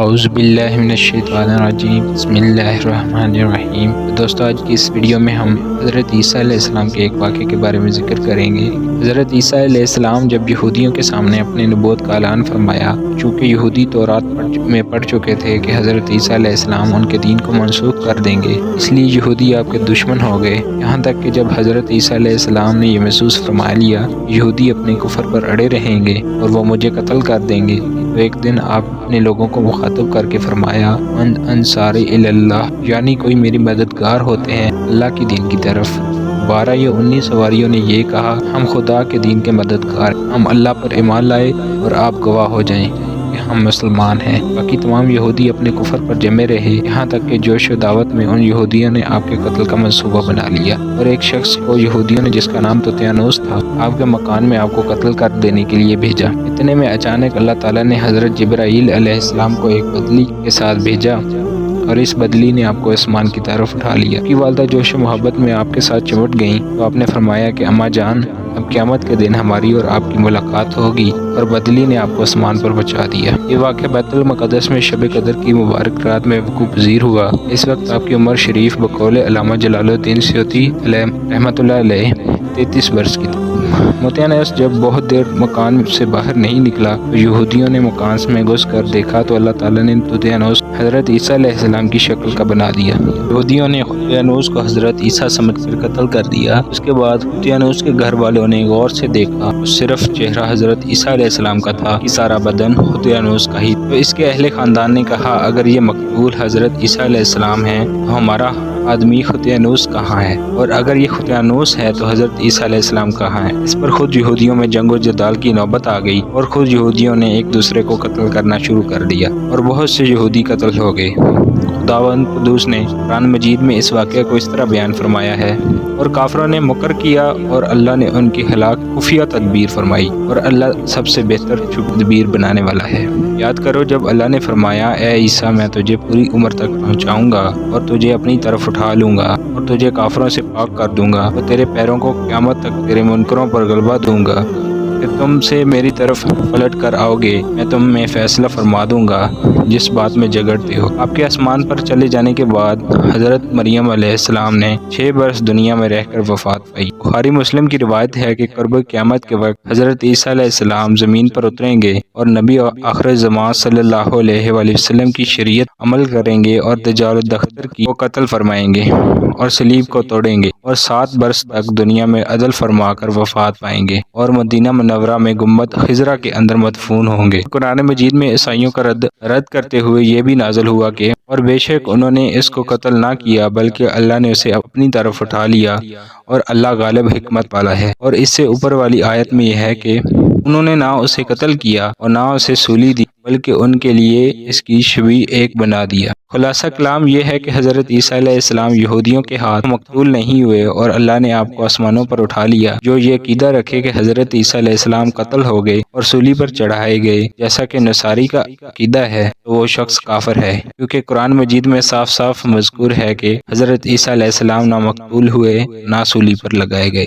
اعوذ باللہ من الشیطان الرجیم، بسم اللہ الرحمن الرحیم۔ دوستو، آج کی اس ویڈیو میں ہم حضرت عیسیٰ علیہ السلام کے ایک واقعے کے بارے میں ذکر کریں گے۔ حضرت عیسیٰ علیہ السلام جب یہودیوں کے سامنے اپنے نبوت کا اعلان فرمایا، چونکہ یہودی تورات میں پڑھ چکے تھے کہ حضرت عیسیٰ علیہ السلام ان کے دین کو منسوخ کر دیں گے، اس لیے یہودی آپ کے دشمن ہو گئے، یہاں تک کہ جب حضرت عیسیٰ علیہ السلام نے یہ محسوس فرما لیا یہودی اپنے کفر پر اڑے رہیں گے اور وہ مجھے قتل کر دیں گے، تو ایک دن آپ اپنے لوگوں کو مخاطب کر کے فرمایا، من انصاری اللہ، یعنی کوئی میری مددگار ہوتے ہیں اللہ کی دین کی طرف۔ 12 یا 19 سواریوں نے یہ کہا، ہم خدا کے دین کے مددگار، ہم اللہ پر ایمان لائے اور آپ گواہ ہو جائیں کہ ہم مسلمان ہیں۔ باقی تمام یہودی اپنے کفر پر جمے رہے، یہاں تک کہ جوش و دعوت میں ان یہودیوں نے آپ کے قتل کا منصوبہ بنا لیا اور ایک شخص کو یہودیوں نے، جس کا نام طوطیانوس تھا، آپ کے مکان میں آپ کو قتل کر دینے کے لیے بھیجا۔ اتنے میں اچانک اللہ تعالیٰ نے حضرت جبرائیل علیہ السلام کو ایک بدلی کے ساتھ بھیجا اور اس بدلی نے آپ کو آسمان کی طرف اٹھا لیا۔ آپ کی والدہ جوش و محبت میں آپ کے ساتھ چمٹ گئیں تو آپ نے فرمایا کہ اماں جان، اب قیامت کے دن ہماری اور آپ کی ملاقات ہوگی، اور بدلی نے آپ کو آسمان پر پہنچا دیا۔ یہ واقعہ بیت المقدس میں شب قدر کی مبارک رات میں وقوع پذیر ہوا۔ اس وقت آپ کی عمر شریف بقول علامہ جلال الدین سیوطی رحمۃ اللہ علیہ 33 برس کی تھی۔ طوطیانوس جب بہت دیر مکان سے باہر نہیں نکلا تو یہودیوں نے مکان میں گھس کر دیکھا تو اللہ تعالیٰ نے طوطیانوس حضرت عیسیٰ علیہ السلام کی شکل کا بنا دیا۔ یہودیوں نے طوطیانوس کو حضرت عیسیٰ سمجھ کر قتل کر دیا۔ اس کے بعد طوطیانوس کے گھر والوں نے غور سے دیکھا تو صرف چہرہ حضرت عیسیٰ علیہ السلام کا تھا کہ سارا بدن طوطیانوس کا ہی۔ تو اس کے اہل خاندان نے کہا، اگر یہ مقتول حضرت عیسیٰ علیہ السلام ہیں تو ہمارا آدمی طوطیانوس کہاں ہے، اور اگر یہ طوطیانوس ہے تو حضرت عیسیٰ علیہ السلام کہاں ہے؟ اس پر خود یہودیوں میں جنگ و جدال کی نوبت آ گئی اور خود یہودیوں نے ایک دوسرے کو قتل کرنا شروع کر دیا اور بہت سے یہودی قتل ہو گئے۔ خداوند قدوس نے قرآن مجید میں اس واقعے کو اس طرح بیان فرمایا ہے، اور کافروں نے مکر کیا اور اللہ نے ان کی ہلاک خفیہ تدبیر فرمائی، اور اللہ سب سے بہتر تدبیر بنانے والا ہے۔ یاد کرو جب اللہ نے فرمایا، اے عیسیٰ میں تجھے پوری عمر تک پہنچاؤں گا اور تجھے اپنی طرف اٹھا لوں گا اور تجھے کافروں سے پاک کر دوں گا اور تیرے پیروں کو قیامت تک تیرے منکروں پر غلبہ دوں گا، کہ تم سے میری طرف پلٹ کر آؤ گے، میں تم میں فیصلہ فرما دوں گا جس بات میں جھگڑتے ہو۔ آپ کے آسمان پر چلے جانے کے بعد حضرت مریم علیہ السلام نے 6 برس دنیا میں رہ کر وفات پائی۔ بخاری مسلم کی روایت ہے کہ قرب قیامت کے وقت حضرت عیسیٰ علیہ السلام زمین پر اتریں گے اور نبی آخر زمان صلی اللہ علیہ وآلہ وسلم کی شریعت عمل کریں گے اور دجال الدختر کو قتل فرمائیں گے اور صلیب کو توڑیں گے، اور 7 برس تک دنیا میں عدل فرما کر وفات پائیں گے اور مدینہ منورہ میں گنبد خضرا کے اندر مدفون ہوں گے۔ قرآن مجید میں عیسائیوں کا رد کرتے ہوئے یہ بھی نازل ہوا کہ اور بے شک انہوں نے اس کو قتل نہ کیا بلکہ اللہ نے اسے اپنی طرف اٹھا لیا اور اللہ غالب حکمت والا ہے۔ اور اس سے اوپر والی آیت میں یہ ہے کہ انہوں نے نہ اسے قتل کیا اور نہ اسے سولی دی بلکہ ان کے لیے اس کی شبیہ ایک بنا دیا۔ خلاصہ کلام یہ ہے کہ حضرت عیسیٰ علیہ السلام یہودیوں کے ہاتھ مقتول نہیں ہوئے اور اللہ نے آپ کو آسمانوں پر اٹھا لیا۔ جو یہ عقیدہ رکھے کہ حضرت عیسیٰ علیہ السلام قتل ہو گئے اور سولی پر چڑھائے گئے جیسا کہ نصاری کا عقیدہ ہے، تو وہ شخص کافر ہے، کیونکہ قرآن مجید میں صاف صاف مذکور ہے کہ حضرت عیسیٰ علیہ السلام نہ مقتول ہوئے نہ سولی پر لگائے گئے۔